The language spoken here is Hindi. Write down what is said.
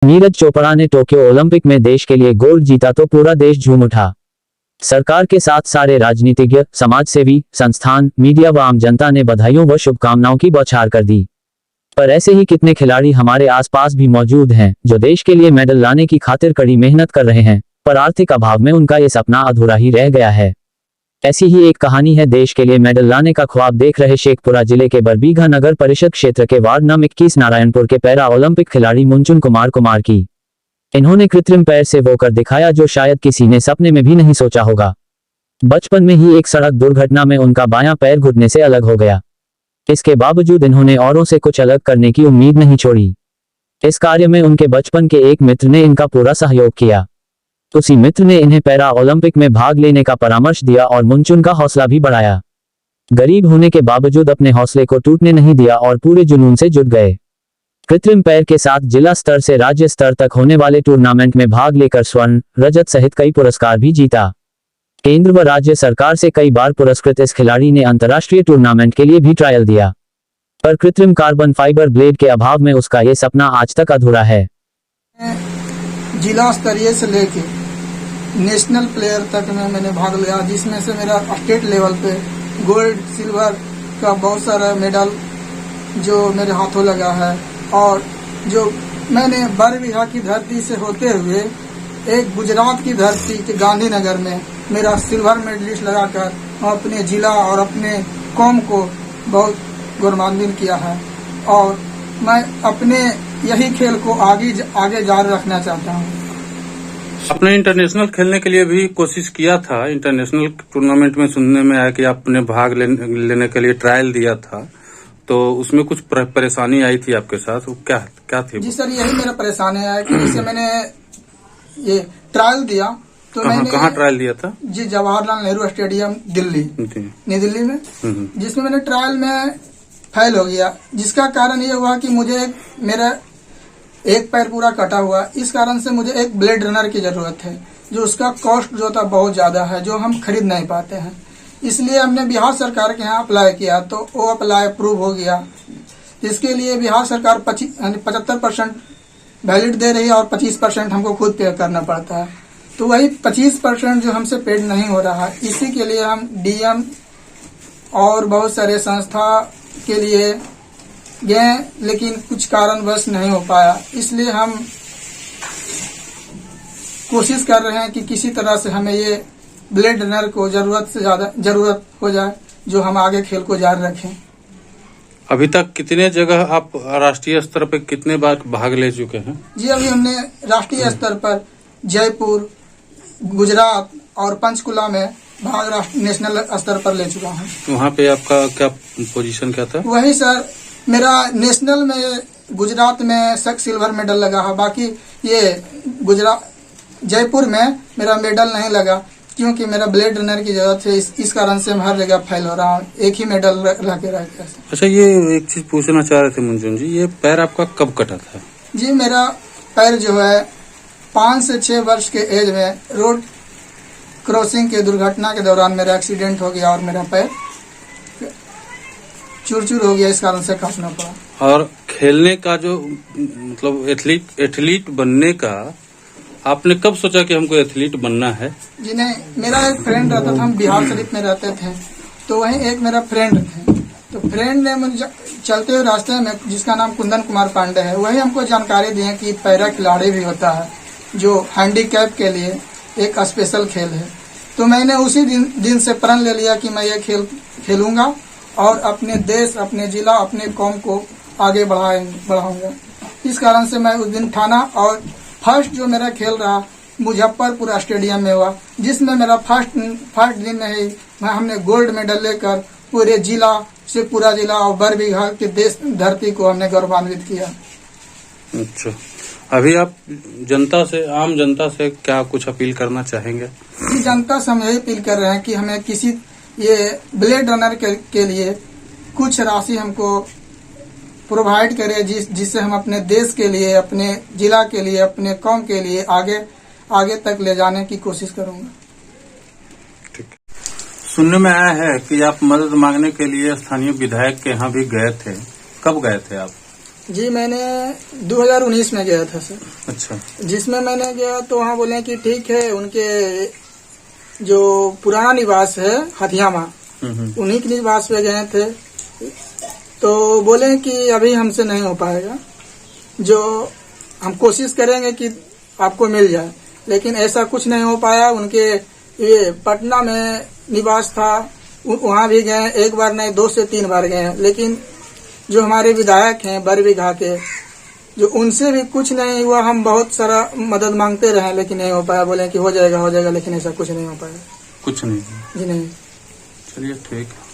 नीरज चोपड़ा ने टोक्यो ओलंपिक में देश के लिए गोल्ड जीता तो पूरा देश झूम उठा। सरकार के साथ सारे राजनीतिज्ञ, समाजसेवी, संस्थान, मीडिया व आम जनता ने बधाइयों व शुभकामनाओं की बौछार कर दी। पर ऐसे ही कितने खिलाड़ी हमारे आसपास भी मौजूद हैं जो देश के लिए मेडल लाने की खातिर कड़ी मेहनत कर रहे हैं, पर आर्थिक अभाव में उनका ये सपना अधूरा ही रह गया है। ऐसी ही एक कहानी है देश के लिए मेडल लाने का ख्वाब देख रहे शेखपुरा जिले के बरबीघा नगर परिषद क्षेत्र के वार्ड नंबर 21 नारायणपुर के पैरा ओलंपिक खिलाड़ी मुंचुन कुमार की। इन्होंने कृत्रिम पैर से वो कर दिखाया जो शायद किसी ने सपने में भी नहीं सोचा होगा। बचपन में ही एक सड़क दुर्घटना में उनका बायां पैर घुटने से अलग हो गया। इसके बावजूद इन्होंने औरों से कुछ अलग करने की उम्मीद नहीं छोड़ी। इस कार्य में उनके बचपन के एक मित्र ने इनका पूरा सहयोग किया। उसी मित्र ने इन्हें पैरा ओलंपिक में भाग लेने का परामर्श दिया और मुंचुन का हौसला भी बढ़ाया। गरीब होने के बावजूद अपने हौसले को टूटने नहीं दिया और पूरे जुनून से जुट गए। कृत्रिम पैर के साथ जिला स्तर से राज्य स्तर तक होने वाले टूर्नामेंट में भाग लेकर स्वर्ण, रजत सहित कई पुरस्कार भी जीता। केंद्र व राज्य सरकार से कई बार पुरस्कृत इस खिलाड़ी ने अंतर्राष्ट्रीय टूर्नामेंट के लिए भी ट्रायल दिया, पर कृत्रिम कार्बन फाइबर ब्लेड के अभाव में उसका ये सपना आज तक अधूरा है। जिला स्तरीय से लेके नेशनल प्लेयर तक में मैंने भाग लिया, जिसमें से मेरा स्टेट लेवल पे गोल्ड, सिल्वर का बहुत सारा मेडल जो मेरे हाथों लगा है। और जो मैंने बरबीघा की धरती से होते हुए एक गुजरात की धरती के गांधीनगर में मेरा सिल्वर मेडलिस्ट लगाकर अपने जिला और अपने कौम को बहुत गौरवान्वित किया है। और मैं अपने यही खेल को आगे जारी रखना चाहता हूँ। आपने इंटरनेशनल खेलने के लिए भी कोशिश किया था। इंटरनेशनल टूर्नामेंट में सुनने में आया कि आपने भाग लेने के लिए ट्रायल दिया था, तो उसमें कुछ परेशानी आई थी आपके साथ, वो क्या थी? जी सर, यही मेरा परेशानी है कि जैसे मैंने ये ट्रायल दिया तो मैंने कहाँ ट्रायल दिया था? जी, जवाहरलाल नेहरू स्टेडियम दिल्ली, नई दिल्ली में, जिसमें मैंने ट्रायल में फेल हो गया। जिसका कारण ये हुआ कि मुझे मेरा एक पैर पूरा कटा हुआ। इस कारण से मुझे एक ब्लेड रनर की जरूरत है, जो उसका कॉस्ट जो था बहुत ज्यादा है, जो हम खरीद नहीं पाते हैं। इसलिए हमने बिहार सरकार के यहाँ अप्लाई किया तो वो अप्लाई अप्रूव हो गया। इसके लिए बिहार सरकार 75% वैलिड दे रही है और 25% हमको खुद पे करना पड़ता है। तो वही 25% जो हमसे पेड नहीं हो रहा है, इसी के लिए हम डीएम और बहुत सारे संस्था के लिए गए, लेकिन कुछ कारणवश नहीं हो पाया। इसलिए हम कोशिश कर रहे हैं कि किसी तरह से हमें ये ब्लेड रनर को जरूरत से ज्यादा जरूरत हो जाए, जो हम आगे खेल को जारी रखें। अभी तक कितने जगह आप राष्ट्रीय स्तर पर कितने बार भाग ले चुके हैं? जी, अभी हमने राष्ट्रीय स्तर पर जयपुर, गुजरात और पंचकुला में भाग नेशनल स्तर पर ले चुका हूँ। वहाँ पे आपका क्या पोजीशन क्या था? वही सर, मेरा नेशनल में गुजरात में सिल्वर मेडल लगा है। बाकी ये जयपुर में मेरा मेडल नहीं लगा, क्योंकि मेरा ब्लेड रनर की जरूरत है। इस कारण से मैं हर जगह फेल हो रहा हूँ, एक ही मेडल रह गया। अच्छा, ये एक चीज पूछना चाह रहे थे मुंचुन जी, ये पैर आपका कब कटा था? जी, मेरा पैर जो है 5 से 6 वर्ष के एज में रोड क्रॉसिंग के दुर्घटना के दौरान मेरा एक्सीडेंट हो गया और मेरा पैर चूर हो गया। इस कारण से काटना पड़ा। और खेलने का जो मतलब एथलीट बनने का आपने कब सोचा कि हमको एथलीट बनना है? जी नहीं, मेरा एक फ्रेंड रहता था, हम बिहार शरीफ में रहते थे, तो वहीं एक मेरा फ्रेंड थे। तो फ्रेंड ने मुझे चलते हुए रास्ते में, जिसका नाम कुंदन कुमार पांडे है, वही हमको जानकारी दी कि पैरा खिलाड़ी भी होता है, जो हैंडीकैप के लिए एक स्पेशल खेल है। तो मैंने उसी दिन से प्रण ले लिया कि मैं ये खेल खेलूंगा और अपने देश, अपने जिला, अपने कौम को आगे बढ़ाऊंगा। इस कारण से मैं उस दिन ठाना और फर्स्ट जो मेरा खेल रहा मुजफ्फरपुर स्टेडियम में हुआ, जिसमें मेरा फर्स्ट दिन में ही हमने गोल्ड मेडल लेकर पूरे जिला से पूरा जिला और बरबीघा के देश धरती को हमने गौरवान्वित किया। अच्छा, अभी आप आम जनता से क्या कुछ अपील करना चाहेंगे? जनता से हम यही अपील कर रहे हैं कि हमें किसी ये ब्लेड रनर के लिए कुछ राशि हमको प्रोवाइड करे, जिससे हम अपने देश के लिए, अपने जिला के लिए, अपने कौम के लिए आगे तक ले जाने की कोशिश करूंगा। ठीक। सुनने में आया है कि आप मदद मांगने के लिए स्थानीय विधायक के यहाँ भी गए थे, कब गए थे आप? जी मैंने 2019 में गया था सर। अच्छा। जिसमें मैंने गया तो वहाँ बोले कि ठीक है, उनके जो पुराना निवास है हथियामा, उन्हीं के निवास पे गए थे। तो बोले कि अभी हमसे नहीं हो पाएगा, जो हम कोशिश करेंगे कि आपको मिल जाए, लेकिन ऐसा कुछ नहीं हो पाया। उनके ये पटना में निवास था, वहाँ भी गए, एक बार नहीं 2 से 3 बार गए, लेकिन जो हमारे विधायक हैं बरबीघा के, जो उनसे भी कुछ नहीं हुआ। हम बहुत सारा मदद मांगते रहे लेकिन नहीं हो पाया। बोले कि हो जाएगा, लेकिन ऐसा कुछ नहीं हो पाया। कुछ नहीं। जी नहीं। चलिए ठीक है।